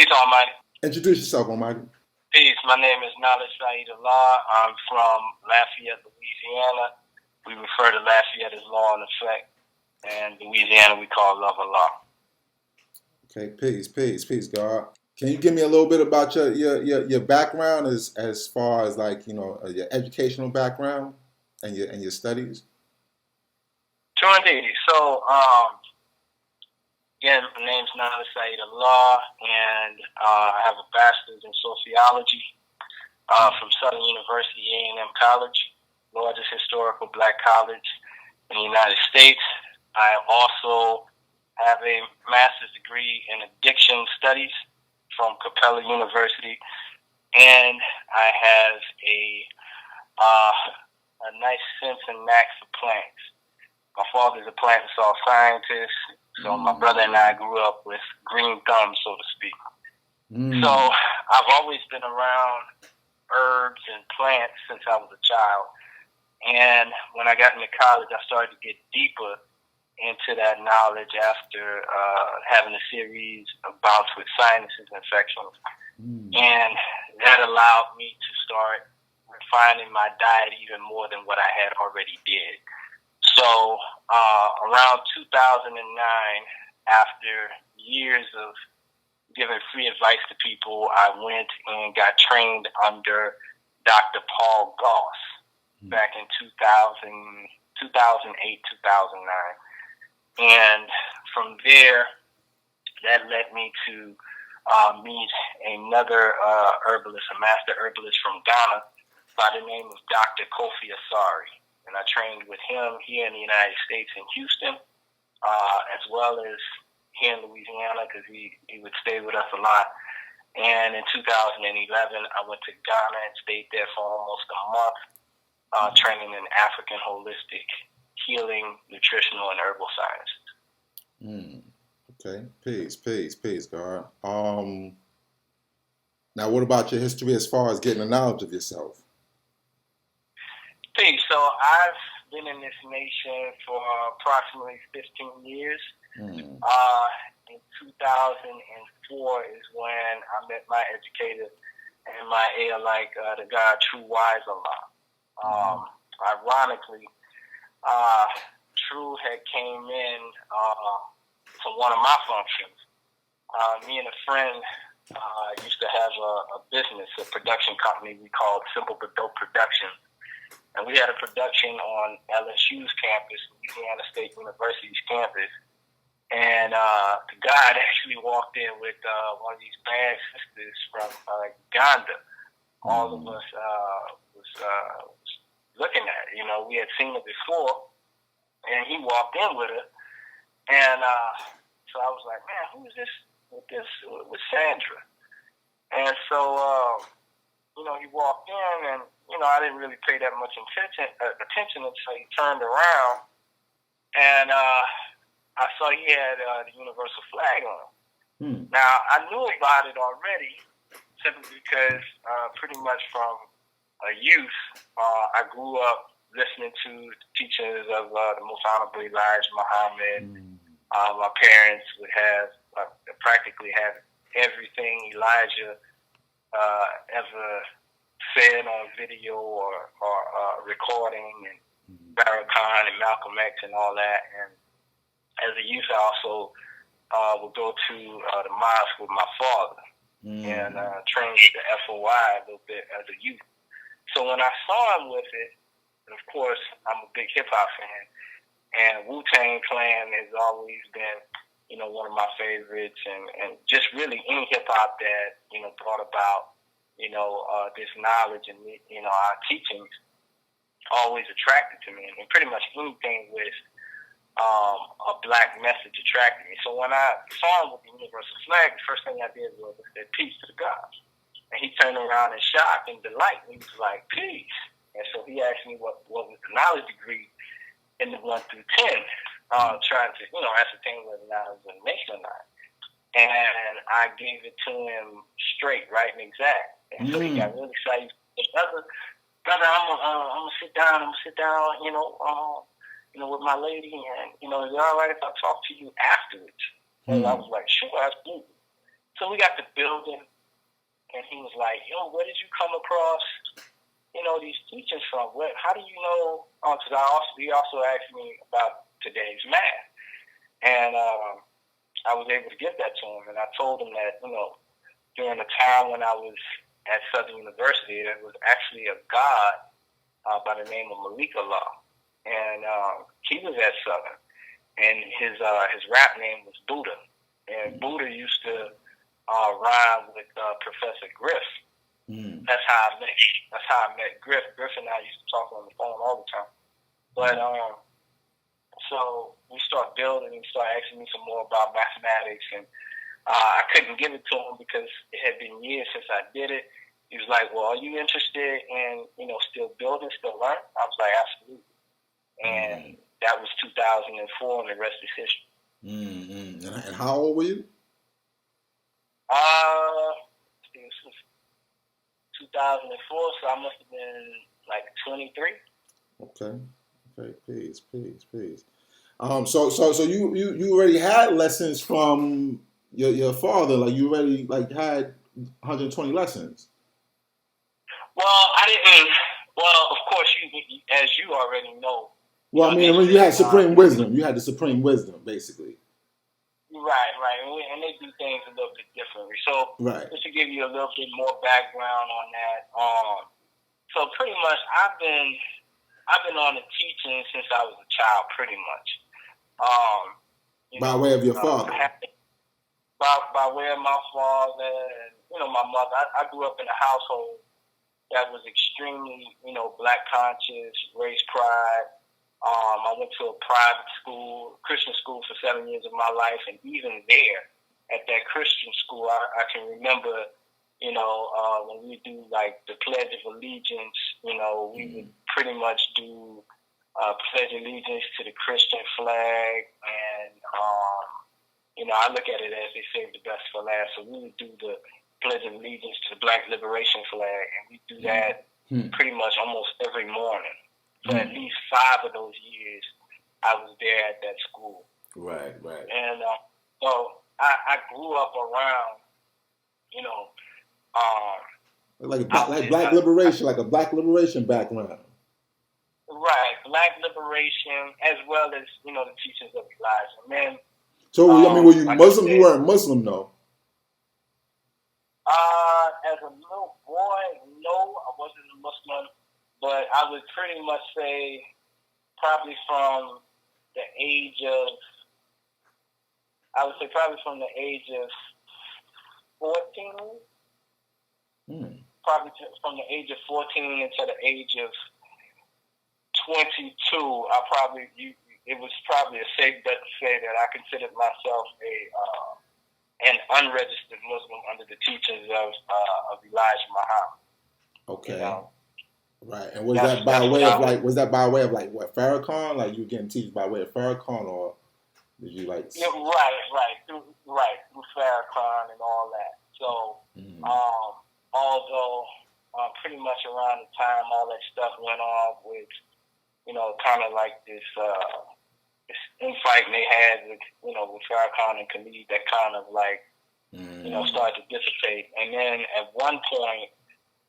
Peace, Almighty. Introduce yourself, Almighty. Peace. My name is Said of Louisiana. I'm from Lafayette, Louisiana. We refer to Lafayette as law in effect, and Louisiana we call love of law. Okay, peace, God. Can you give me a little bit about your background as far as like your educational background and your studies? Sure, indeed. So, again, my name's Said of Law, and I have a bachelor's in sociology from Southern University A&M College, largest historical black college in the United States. I also have a master's degree in addiction studies from Capella University, and I have a nice sense and knack for plants. My father's a plant and soil scientist, so my brother and I grew up with green thumbs, so to speak. So I've always been around herbs and plants since I was a child. And when I got into college, I started to get deeper into that knowledge after having a series of bouts with sinuses infections. And that allowed me to start refining my diet even more than what I had already did. So around 2009, after years of giving free advice to people, I went and got trained under Dr. Paul Goss back in 2008, 2009. And from there, that led me to meet another herbalist, a master herbalist from Ghana by the name of Dr. Kofi Asari. And I trained with him here in the United States in Houston, as well as here in Louisiana, because he would stay with us a lot. And in 2011, I went to Ghana and stayed there for almost a month, training in African holistic healing, nutritional, and herbal sciences. Okay, peace, God. Now, what about your history as far as getting the knowledge of yourself? Peace. So I've been in this nation for approximately 15 years. In 2004 is when I met my educator and my like the God True Wise Allah. Ironically, True had came in to one of my functions. Me and a friend used to have a business, a production company we called Simple But Dope Productions. And we had a production on LSU's campus, Louisiana State University's campus. And the guy actually walked in with one of these bad sisters from Uganda. All of us was looking at her. We had seen her before, and he walked in with her. And so I was like, man, who is this with Sandra? And so, he walked in, and, I didn't really pay that much attention until he turned around, and I saw he had the universal flag on. Now, I knew about it already, simply because pretty much from a youth, I grew up listening to the teachings of the Most Honorable Elijah Muhammad. My parents would practically have everything Elijah ever said on video or recording, and Farrakhan and Malcolm X and all that. And as a youth, I also would go to the mosque with my father and train with the FOI a little bit as a youth. So when I saw him with it, and of course, I'm a big hip-hop fan, and Wu-Tang Clan has always been, one of my favorites, and just really any hip-hop that, brought about, this knowledge and, our teachings always attracted to me. And pretty much anything with a black message attracted me. So when I saw him with the universal flag, the first thing I did was I said, peace to the gods. And he turned around in shock and delight, and he was like, peace. And so he asked me what was the knowledge degree in the 1 through 10, trying to, ascertain whether or not I was a nation or not. And I gave it to him straight, right and exact. And so he got really excited. Brother, I'm gonna sit down, with my lady, and, is it all right if I talk to you afterwards? And I was like, sure, absolutely. So we got to building, and he was like, "Yo, where did you come across, these teachers from? How do you know?" Because he also asked me about today's math, and I was able to give that to him, and I told him that during the time when I was at Southern University, there was actually a god by the name of Mecca, and he was at Southern, and his rap name was Buddha, and Buddha used to rhyme with Professor Griff. That's how I met Griff. Griff and I used to talk on the phone all the time. But so we start building and start asking me some more about mathematics, and I couldn't give it to him because it had been years since I did it. He was like, "Well, are you interested in still building, still learning?" I was like, "Absolutely." And that was 2004, and the rest is history. And how old were you? This was 2004, so I must have been like 23. Okay, please. So you already had lessons from your father, like you already had 120 lessons. Well, I didn't. Well, of course, as you already know. Well, I mean, when you had supreme wisdom, you had the supreme wisdom, basically. Right, and they do things a little bit differently. So, just to give you a little bit more background on that, so pretty much I've been on the teaching since I was a child, pretty much. By way of your father. By way of my father and my mother. I grew up in a household that was extremely black conscious, race pride. I went to a private school, Christian school, for 7 years of my life, and even there, at that Christian school, I can remember, when we do like the Pledge of Allegiance, we would pretty much do pledge allegiance to the Christian flag, and I look at it as they saved the best for last. So we would do the Pledge of Allegiance to the Black Liberation flag, and we do that pretty much almost every morning. For at least 5 of those years, I was there at that school. Right. And so I grew up around, like black liberation, like a black liberation background. Right, black liberation, as well as the teachings of Elijah. Man. So I mean, were you Muslim? You weren't Muslim, though. As a little boy, no, I wasn't a Muslim. But I would pretty much say probably from the age of 14. Probably from the age of 14 until the age of 22. It was probably a safe bet to say that I considered myself an unregistered Muslim under the teachings of Elijah Muhammad. Okay. Right, and was that by way of what, Farrakhan? Like you were getting teach by way of Farrakhan, or did you like? Yeah, right, through Farrakhan and all that. So, although pretty much around the time all that stuff went on with, kind of like this infighting they had with Farrakhan and Khalid, that kind of like, started to dissipate, and then at one point.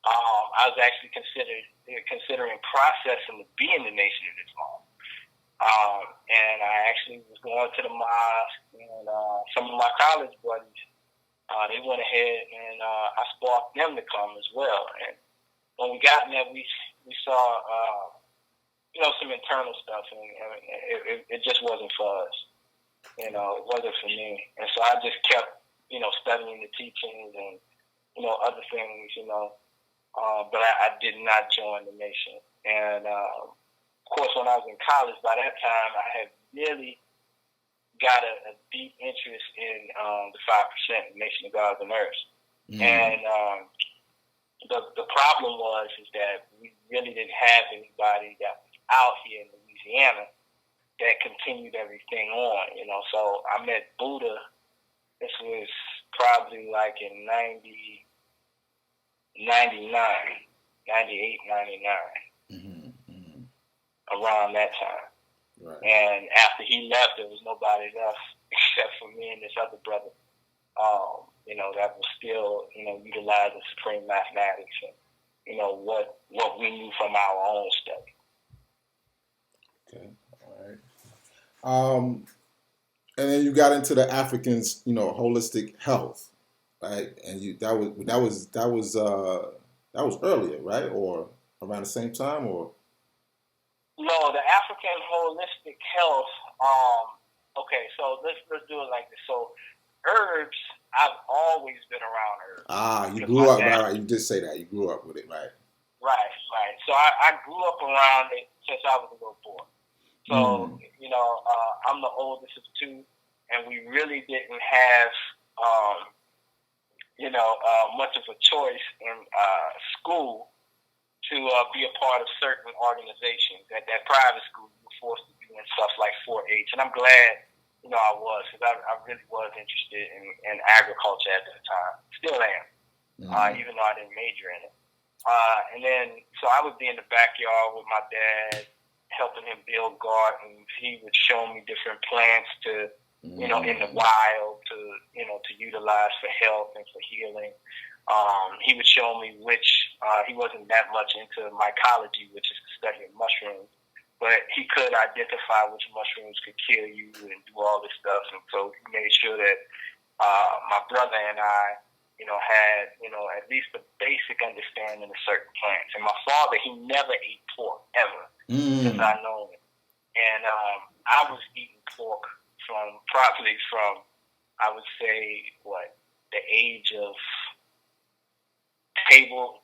I was actually considering processing to be in the Nation of Islam. And I actually was going to the mosque, and some of my college buddies, they went ahead and I sparked them to come as well. And when we got in there, we saw, some internal stuff, and it just wasn't for us. It wasn't for me. And so I just kept, studying the teachings and, other things, but I did not join the Nation. And, of course, when I was in college, by that time, I had really got a deep interest in the 5%, Nation of Gods and Earth. And the problem is that we really didn't have anybody that was out here in Louisiana that continued everything on, So I met Buddha. This was probably like in 98, 99, around that time. Right. And after he left, there was nobody left except for me and this other brother. that was still, utilizing supreme mathematics and, what we knew from our own study. Okay, all right. And then you got into the Africans, holistic health, right? And that was earlier, right? Or around the same time, or No, the African holistic health. Okay, so let's do it like this. So herbs, I've always been around herbs. you grew up, right? You did say that you grew up with it, right? Right. So I grew up around it since I was a little boy. So I'm the oldest of two, and we really didn't have much of a choice in school to be a part of certain organizations. At that private school, you were forced to do stuff like 4-H, and I'm glad, I was, because I really was interested in agriculture at that time. Still am, even though I didn't major in it. And then, so I would be in the backyard with my dad, helping him build gardens. He would show me different plants to, in the wild to utilize for health and for healing. He would show me which, he wasn't that much into mycology, which is the study of mushrooms, but he could identify which mushrooms could kill you and do all this stuff. And so he made sure that my brother and I, had, at least a basic understanding of certain plants. And my father, he never ate pork, ever, since I know him. And I was eating pork probably from, I would say, the age of table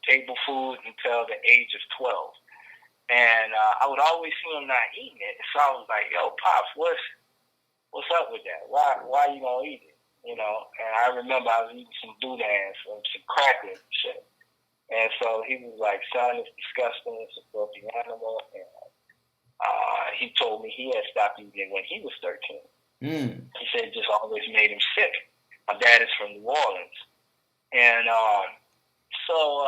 food until the age of 12. And I would always see him not eating it. So I was like, yo, Pops, what's up with that? Why you gonna eat it? And I remember I was eating some boudin, some crackers and shit. And so he was like, son, it's disgusting, it's a filthy animal. And he told me he had stopped eating it when he was 13. He said it just always made him sick. My dad is from New Orleans. And so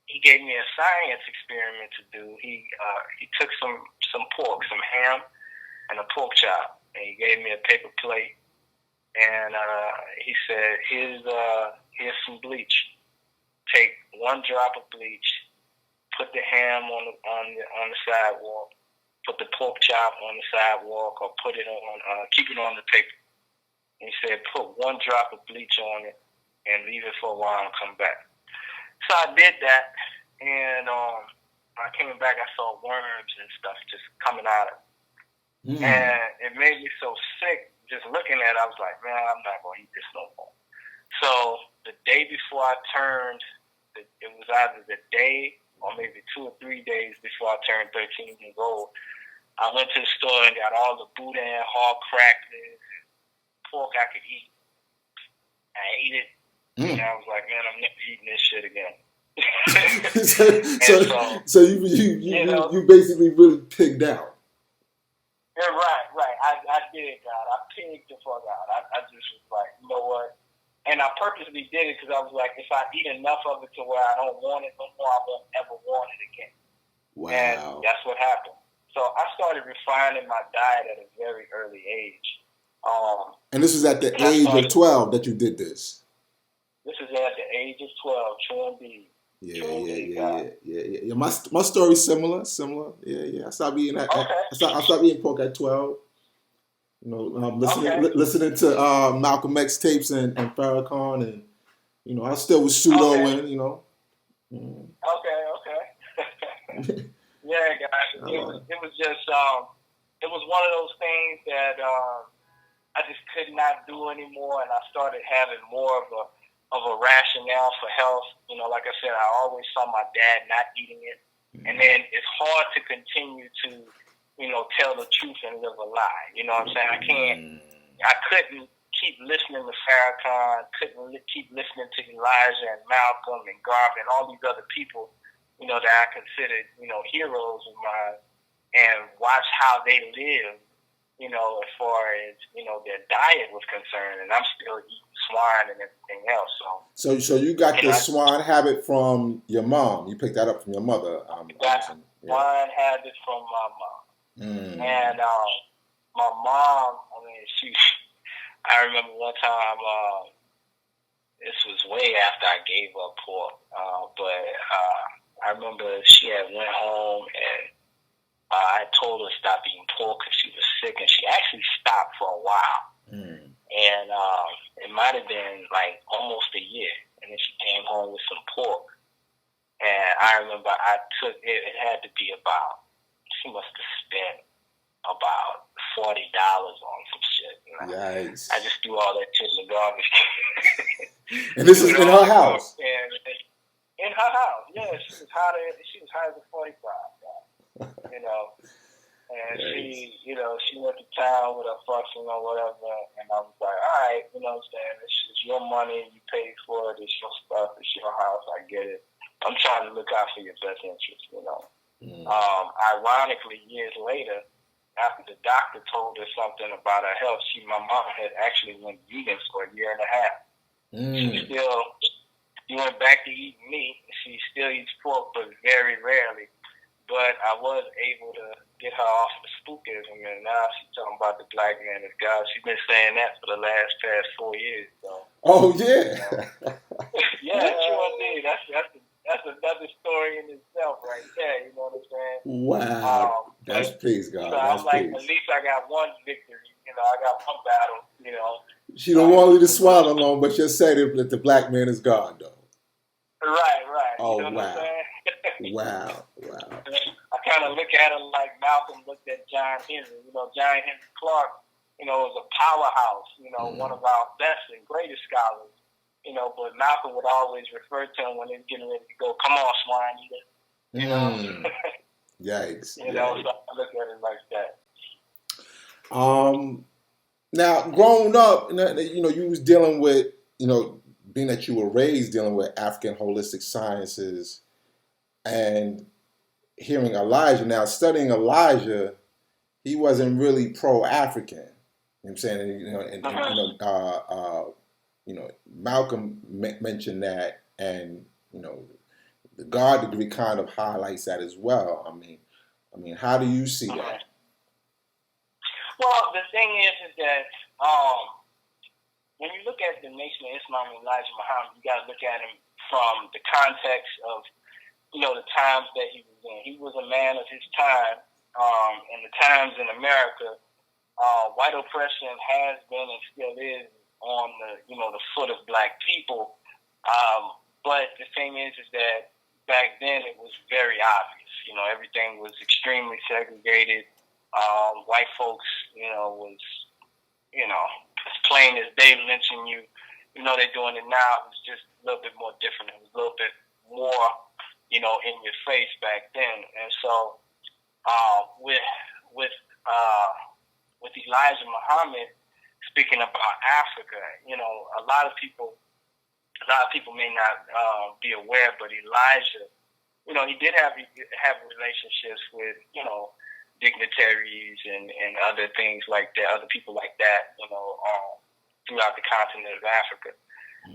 he gave me a science experiment to do. He took some pork, some ham, and a pork chop, and he gave me a paper plate. And he said, here's some bleach. Take 1 drop of bleach, put the ham on the sidewalk, put the pork chop on the sidewalk, or put it on, keep it on the paper. And he said, put 1 drop of bleach on it and leave it for a while and come back. So I did that, and when I came back, I saw worms and stuff just coming out of it. And it made me so sick. Just looking at it, I was like, man, I'm not going to eat this no more. So the day before I turned, it was either the day or maybe 2 or 3 days before I turned 13 years old, I went to the store and got all the boudin, hog crackers, and pork I could eat. I ate it, and I was like, man, I'm never eating this shit again. so you basically really pigged out. Yeah, right. I did, God. I pigged the fuck out. I just was like, you know what? And I purposely did it because I was like, if I eat enough of it to where I don't want it no more, I won't ever want it again. Wow. And that's what happened. So I started refining my diet at a very early age. And this is at the age of 12 that you did this? This is at the age of 12, true indeed. Yeah. My story's similar. Yeah. I stopped eating I stopped eating pork at 12. Listening to Malcolm X tapes and Farrakhan, and I still was pseudoing. Okay. Yeah, guys. It was just it was one of those things that I just could not do anymore, and I started having more of a rationale for health. Like I said, I always saw my dad not eating it. And then it's hard to continue to, tell the truth and live a lie. You know what I'm saying? I couldn't keep listening to Farrakhan, couldn't keep listening to Elijah and Malcolm and Garvey and all these other people, that I considered, heroes of mine, and watch how they live, as far as, their diet was concerned. And I'm still eating swine and everything else. So you got the swine habit from your mom. You picked that up from your mother. Swine habit from my mom. And my mom, I remember one time this was way after I gave up pork. But I remember she had went home and I told her to stop eating pork because she was sick, and she actually stopped for a while. And it might have been like almost a year. And then she came home with some pork. And I remember I took it, it had to be about, she must have spent about $40 on some shit. Yikes. I just threw all that shit in the garbage. And this is in her house? And in her house, yeah. She was higher than 45, you know. And she, you know, she went to town with her fussing or whatever, and I was like, all right, you know what I'm saying, it's your money, you paid for it, it's your stuff, it's your house, I get it. I'm trying to look out for your best interest, you know. Ironically, years later, after the doctor told her something about her health, my mom had actually went vegan for a year and a half. She went back to eating meat. She still eats pork, but very rarely. But I was able to get her off the spookism, and now she's talking about the black man as God. She's been saying that for the past 4 years. So. Oh yeah. Yeah, sure indeed. That's another story in itself, right there. You know what I'm saying? Wow. That's praise God. So I'm like, at least I got one victory. You know, I got one battle. You know. She don't want you to swallow long, but you're saying that the black man is God, though. Right. Oh, you know wow. What I'm saying? Wow. I kind of look at him like Malcolm looked at John Henry. You know, John Henry Clark, you know, was a powerhouse, you know, one of our best and greatest scholars, you know, but Malcolm would always refer to him when he was getting ready to go, come on, swine eater. You know? Yikes. You know, so I look at it like that. Now, growing up, you know, you was dealing with, you know, being that you were raised dealing with African holistic sciences and hearing Elijah. Now, studying Elijah, he wasn't really pro-African. You know what I'm saying? You know, Malcolm mentioned that, and you know, the God degree kind of highlights that as well. I mean, how do you see that? Well, the thing is that when you look at the Nation of Islam and Elijah Muhammad, you got to look at him from the context of, you know, the times that he was in. He was a man of his time, and the times in America, white oppression has been and still is on the, you know, the foot of black people. But the thing is that back then it was very obvious. You know, everything was extremely segregated. White folks, you know, was, you know, as plain as they lynching you. You know, they're doing it now. It was just a little bit more different. It was a little bit more, you know, in your face back then. And so, with Elijah Muhammad speaking about Africa, you know, a lot of people may not be aware, but Elijah, you know, he did have relationships with, you know, dignitaries and other things like that, other people like that, you know, throughout the continent of Africa.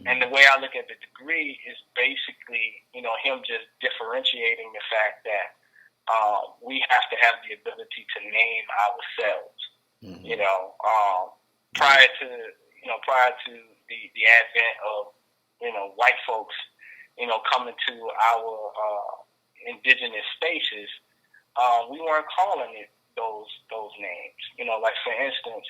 And the way I look at the degree is basically, you know, him just differentiating the fact that we have to have the ability to name ourselves. You know, prior to the advent of, you know, white folks, you know, coming to our indigenous spaces, we weren't calling it those names. You know, like for instance,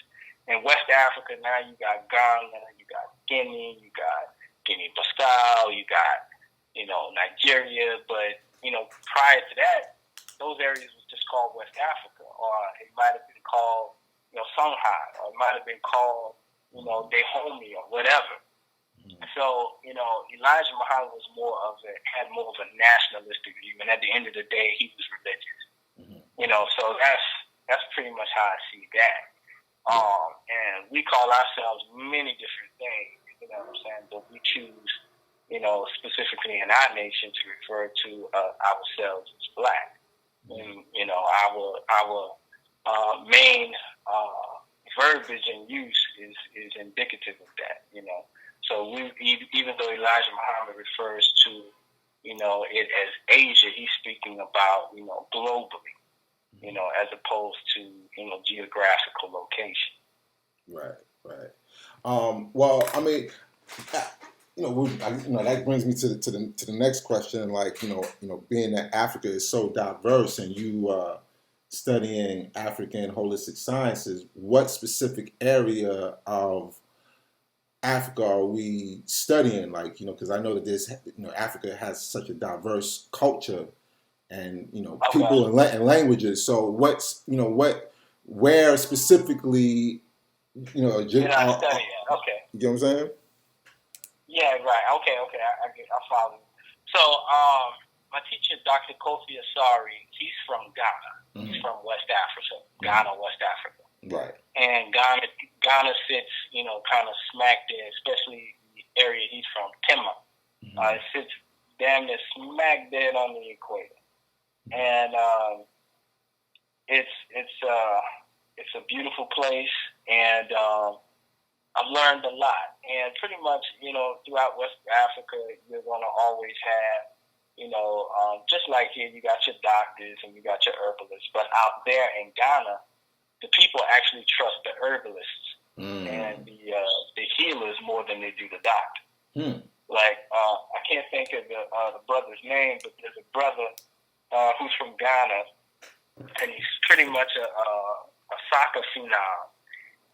in West Africa now you got Ghana, you got Guinea, you got Guinea-Bissau, you got, you know, Nigeria, but, you know, prior to that, those areas was just called West Africa, or it might have been called, you know, Songhai, or it might have been called, you know, Dahomey or whatever. So, you know, Elijah Muhammad had more of a nationalistic view, and at the end of the day, he was religious. You know, so that's pretty much how I see that. And we call ourselves many different things, you know what I'm saying? But we choose, you know, specifically in our nation to refer to ourselves as black. And, you know, our main verbiage and use is indicative of that, you know. So even though Elijah Muhammad refers to, you know, it as Asia, he's speaking about, you know, globally, you know, as opposed to, you know, geographical location. Right. Well, I mean, that brings me to the next question. Like, being that Africa is so diverse, and you studying African holistic sciences, what specific area of Africa are we studying? Like, because I know that Africa has such a diverse culture and Okay. people and languages. So where specifically, Did I study that? Okay. you get what I'm saying? Yeah, right. Okay, I follow. So, my teacher, Dr. Kofi Asari, he's from Ghana. Mm-hmm. He's from West Africa, Ghana, West Africa. Right. And Ghana sits, kind of smack there, especially the area he's from, Tema. Mm-hmm. It sits damn near smack dead on the equator, and it's a beautiful place, and I've learned a lot. And pretty much, throughout West Africa, you're gonna always have, just like here, you got your doctors and you got your herbalists, but out there in Ghana, the people actually trust the herbalists and the healers more than they do the doctor. Like, I can't think of the brother's name, but there's a brother who's from Ghana, and he's pretty much a soccer phenom,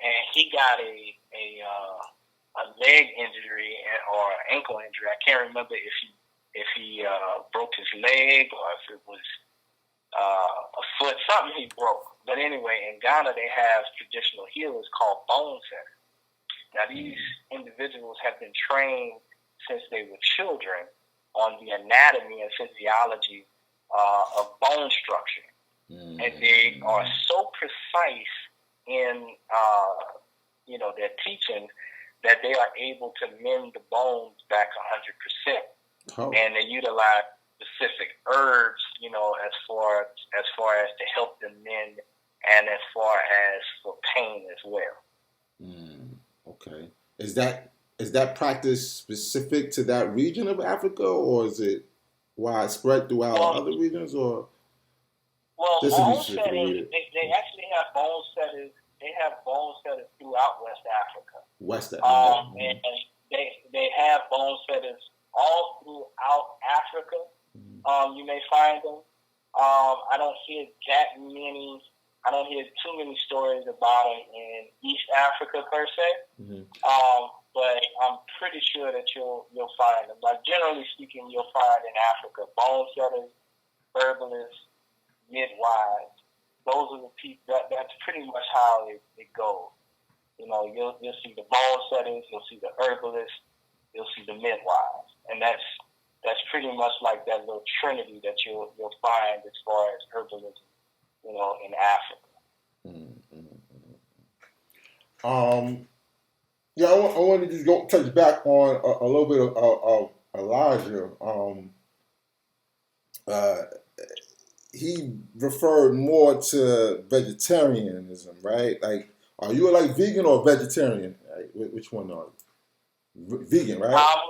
and he got a leg injury or ankle injury. I can't remember if he broke his leg or if it was a foot, something he broke. But anyway, in Ghana, they have traditional healers called bone setters. Now, these individuals have been trained since they were children on the anatomy and physiology of bone structure. And they are so precise in, their teaching that they are able to mend the bones back 100%. Oh. And they utilize specific herbs, as far as to help them mend, and as far as for pain as well. Okay. Is that practice specific to that region of Africa, or is it widespread throughout other regions, or? Well, bone setters, they actually have bone setters. They have bone setters throughout West Africa. And they have bone setters all throughout Africa. You may find them. I don't hear too many stories about them in East Africa per se. But I'm pretty sure that you'll find them. Like, generally speaking, you'll find in Africa bone setters, herbalists, midwives. Those are the people. That's pretty much how it goes. You'll see the bone setters, you'll see the herbalists, you'll see the midwives, and that's pretty much like that little trinity that you'll find as far as herbalism, in Africa. Yeah, I want to just go touch back on a little bit of Elijah. He referred more to vegetarianism, right? Like, are you like vegan or vegetarian? Right? Which one are you? Vegan, right? I'm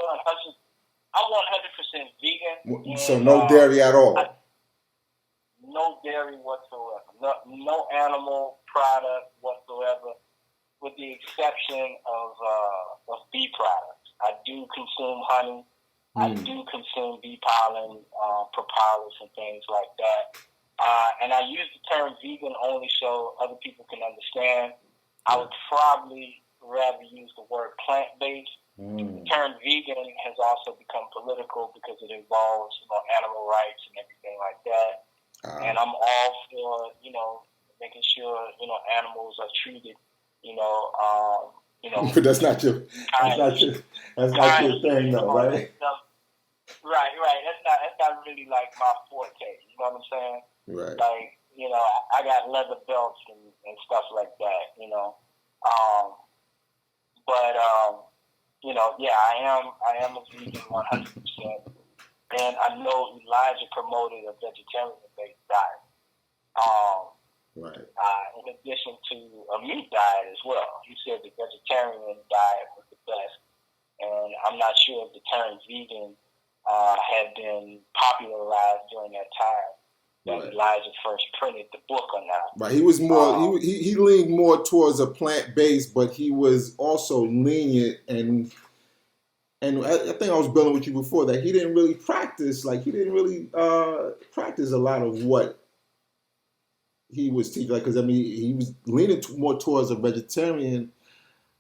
100% vegan. So no dairy at all. No dairy whatsoever. No animal product whatsoever, with the exception of bee products. I do consume honey. I do consume bee pollen, propolis, and things like that. And I use the term vegan only so other people can understand. I would probably rather use the word plant-based. The term vegan has also become political because it involves, animal rights and everything like that. And I'm all for, making sure, animals are treated, But that's not your thing, though, right? Right. That's not really like my forte. You know what I'm saying? Right. Like, I got leather belts and stuff like that. I am a vegan 100%, and I know Elijah promoted a vegetarian-based diet. Right. In addition to a meat diet as well. He said the vegetarian diet was the best, and I'm not sure if the term vegan had been popularized during that time that Elijah first printed the book or not. Right. He was more. He leaned more towards a plant-based, but he was also lenient, and And I think I was building with you before that he didn't really practice. Like he didn't really practice a lot of what he was teaching. Like because I mean he was leaning more towards a vegetarian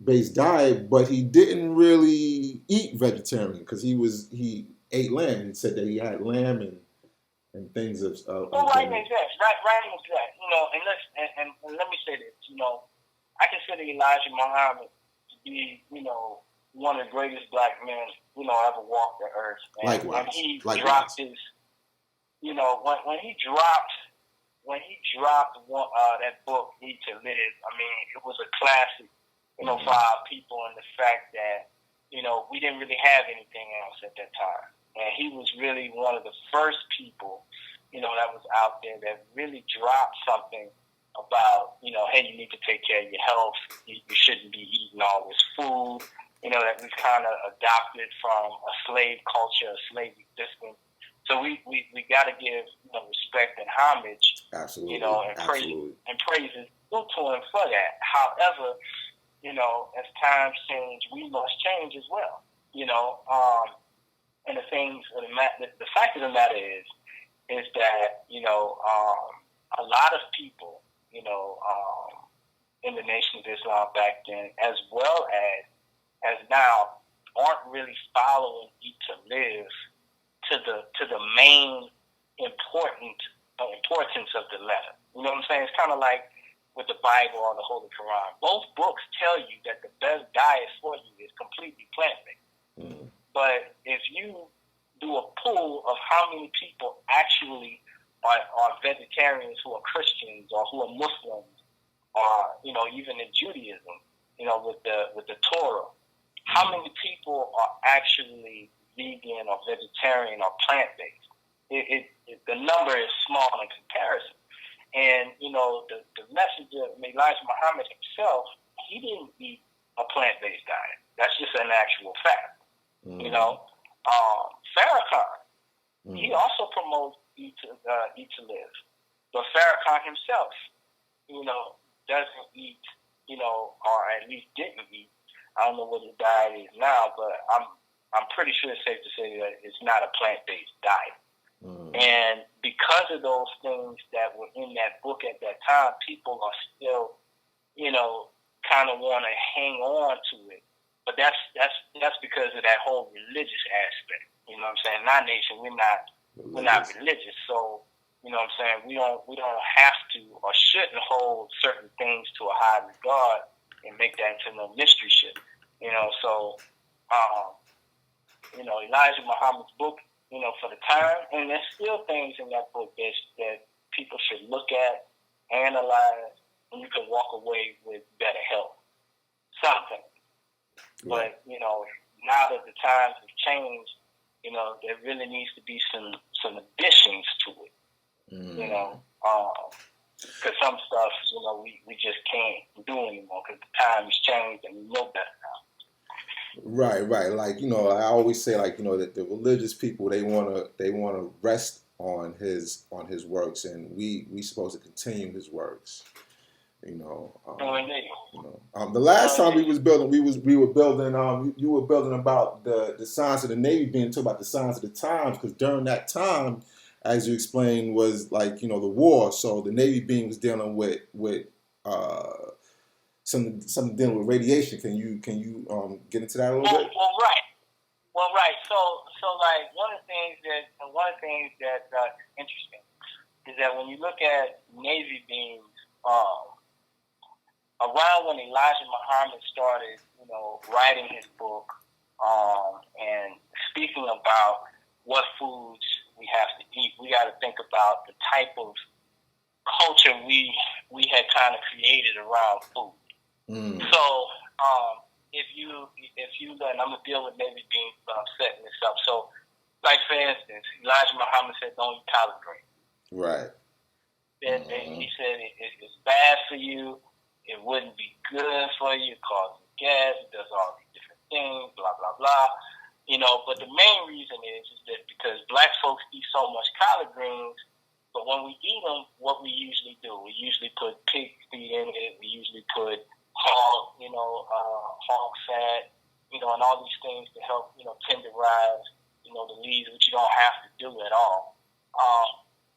based diet, but he didn't really eat vegetarian because he ate lamb. He said that he had lamb and things of. Well, right, exactly. Right, exactly. You know, and let me say this. You know, I consider Elijah Muhammad to be, you know, one of the greatest black men, you know, ever walked the earth. And Likewise. when he Likewise. dropped his, you know, when he dropped that book, Eat to Live, I mean, it was a classic, you know, for our people, and the fact that, you know, we didn't really have anything else at that time. And he was really one of the first people, you know, that was out there that really dropped something about, you know, hey, you need to take care of your health. You shouldn't be eating all this food, you know, that we've kind of adopted from a slave culture, a slave existence. So we got to give, you know, respect and homage, absolutely, you know, and praises due to him for that. However, you know, as times change, we must change as well, you know. And the fact of the matter is that, you know, a lot of people, you know, in the Nation of Islam back then, as well as now, aren't really following Eat to Live to the main importance of the letter. You know what I'm saying? It's kind of like with the Bible or the Holy Quran. Both books tell you that the best diet for you is completely plant-based. Mm-hmm. But if you do a poll of how many people actually are vegetarians who are Christians or who are Muslims, or, you know, even in Judaism, you know, with the Torah, how many people are actually vegan or vegetarian or plant-based? The number is small in comparison. And, you know, the message of Elijah Muhammad himself, he didn't eat a plant-based diet. That's just an actual fact. Mm. You know, Farrakhan, he also promotes Eat to Live. But Farrakhan himself, you know, doesn't eat, you know, or at least didn't eat. I don't know what his diet is now, but I'm pretty sure it's safe to say that it's not a plant-based diet. Mm. And because of those things that were in that book at that time, people are still, you know, kind of want to hang on to it. But that's because of that whole religious aspect. You know what I'm saying? In our nation, we're not religious, so you know what I'm saying. We don't have to or shouldn't hold certain things to a high regard and make that into no mystery ship. You know, so you know, Elijah Muhammad's book, you know, for the time, and there's still things in that book that people should look at, analyze, and you can walk away with better health. Something. Right. But, you know, now that the times have changed, you know, there really needs to be some additions to it. Mm. You know, because some stuff, you know, we just can't do anymore because the time has changed and we know better now. Right. Like, you know, I always say, like, you know, that the religious people, they wanna rest on his works, and we supposed to continue his works. You know, the last time we were building, you were building about the signs of the Navy being talking about the signs of the times, because during that time, as you explained, was like, you know, the war. So the Navy being was dealing with something dealing with radiation. Can you get into that a little bit? Well, right. So like one of the things that is interesting is that when you look at Navy beams, around when Elijah Muhammad started, you know, writing his book, and speaking about what foods we have to eat, we got to think about the type of culture we had kind of created around food. Mm. So, if you, and I'm gonna deal with Navy beans, but I'm setting this up. So, like for instance, Elijah Muhammad said, "Don't eat collard greens." Right. And he said it's bad for you. It wouldn't be good for you. It causes gas. It does all these different things. Blah blah blah. You know, but the main reason is that because black folks eat so much collard greens, but when we eat them, what we usually do, we usually put pig feet in it. We usually put hog fat. and all these things to help, tenderize, the leaves, which you don't have to do at all.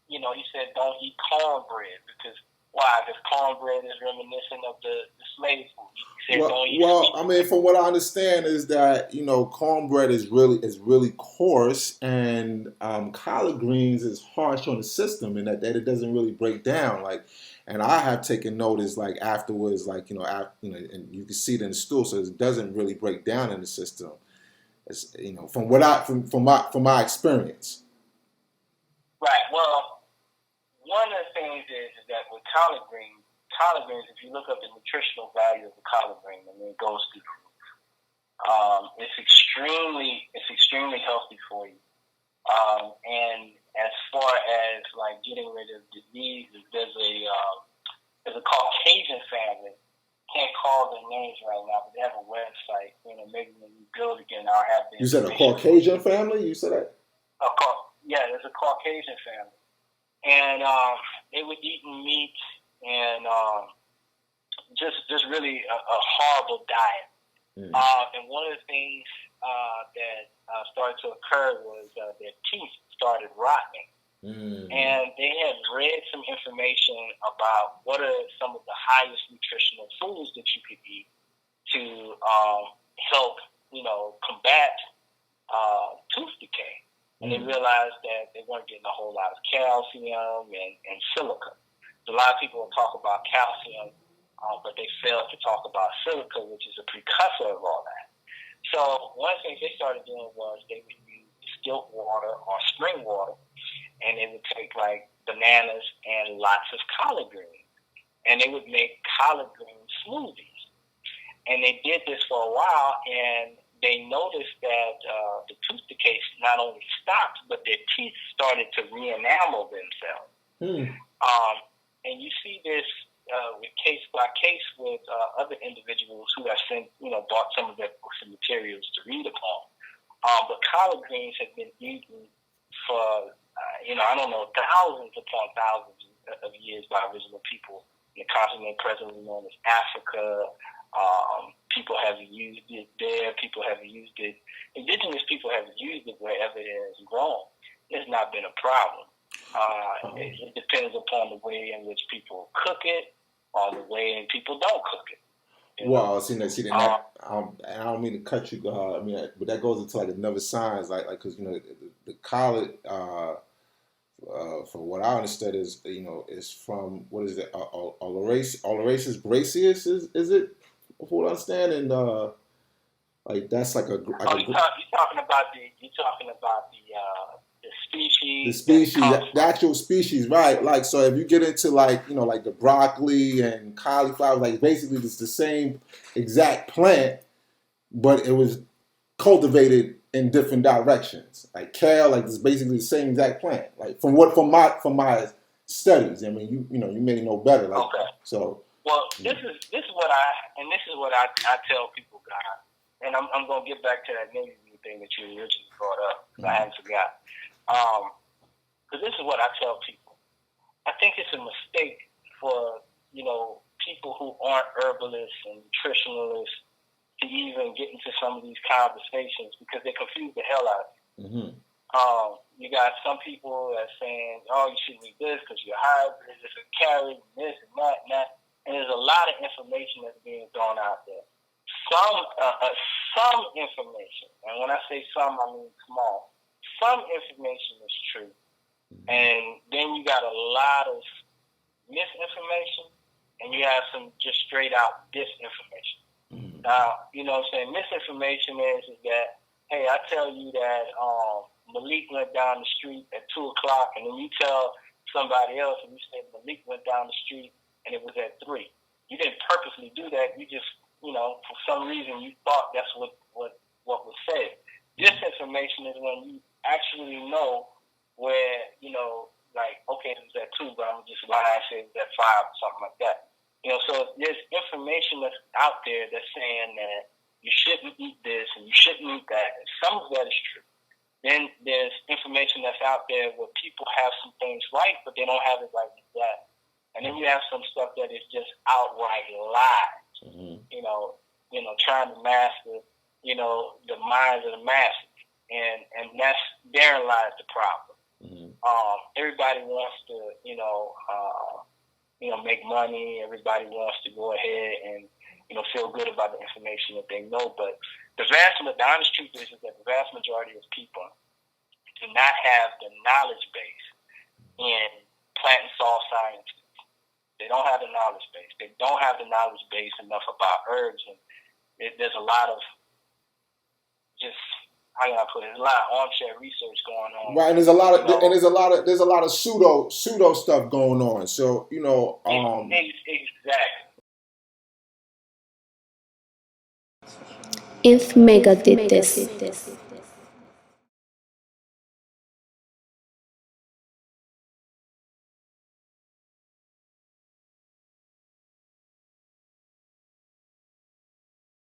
He said don't eat cornbread because why? Because cornbread is reminiscent of the slave food. He said don't eat I mean, from what I understand is that cornbread is really coarse, and collard greens is harsh on the system, and that it doesn't really break down. Like, and I have taken notice, like afterwards, like and you can see it in the stool, so it doesn't really break down in the system. It's, from what from my experience. Right. Well, one of the things is that with collard greens, if you look up the nutritional value of the collard green, I mean, it goes through the roof. It's extremely healthy for you. And as far as like getting rid of diseases, there's a Caucasian family. Can't call their names right now, but they have a website. Maybe when we build again, I'll have the. You said a Caucasian family? You said that? Yeah, there's a Caucasian family, and they were eating meat and just really a horrible diet. And one of the things that started to occur was their teeth started rotting. And they had read some information about what are some of the highest nutritional foods that you could eat to help, combat tooth decay. And they realized that they weren't getting a whole lot of calcium and silica. So a lot of people will talk about calcium, but they fail to talk about silica, which is a precursor of all that. So one of the things they started doing was they would use distilled water or spring water, and they would take like bananas and lots of collard greens, and they would make collard green smoothies. And they did this for a while, and they noticed that the tooth decay not only stopped, but their teeth started to re-enamel themselves. And you see this with case by case with other individuals who have since, bought some of their books and materials to read upon. But collard greens have been eaten for, I don't know, thousands upon thousands of years by original people in the continent presently known as Africa. People have used it there. People have used it. Indigenous people have used it wherever it has grown. It's not been a problem. It depends upon the way in which people cook it or the way in people don't cook it. Well, see that. I don't mean to cut you. But that goes into like another science, because the collard, from what I understood, is is from what is it? Oleracea bracius is it? From what I understand, and like that's like a. You're talking about the species. The species, the actual species, right? Like, so if you get into like like the broccoli and cauliflower, like basically it's the same exact plant, but it was cultivated in different directions. Like kale, like it's basically the same exact plant. Like from my studies. I mean, you may know better. Like, okay. So. Well, this is what I tell people, guys, and I'm gonna get back to that Navy thing that you originally brought up. I hadn't forgot. Because this is what I tell people. I think it's a mistake for people who aren't herbalists and nutritionalists to even get into some of these conversations because they confuse the hell out of you. You got some people that are saying, "Oh, you shouldn't eat this because you're hybrid. It's a carrot and this and that and that." And there's a lot of information that's being thrown out there. Some information, and when I say some, I mean small. Some information is true, and then you got a lot of misinformation, and you have some just straight out disinformation. Now, what I'm saying? Misinformation is that, hey, I tell you that Malik went down the street at 2:00, and then you tell somebody else, and you say Malik went down the street and it was at 3:00. You didn't purposely do that. You just, for some reason you thought that's what was said. Disinformation is when you actually know where, like, okay, it was at 2:00, but I'm just lying, say it was at 5 or something like that. So there's information that's out there that's saying that you shouldn't eat this and you shouldn't eat that. And some of that is true. Then there's information that's out there where people have some things right, but they don't have it right with that. And then you have some stuff that is just outright lies. Trying to master you know, the minds of the masses, and therein lies the problem. Everybody wants to, make money. Everybody wants to go ahead and, feel good about the information that they know. But the honest truth is that the vast majority of people do not have the knowledge base in plant and soil sciences. They don't have the knowledge base. They don't have the knowledge base enough about herbs, and there's a lot of just, how can I put it? There's a lot of armchair research going on. Right, and there's a lot of pseudo stuff going on. So exactly. INFMEGA did this.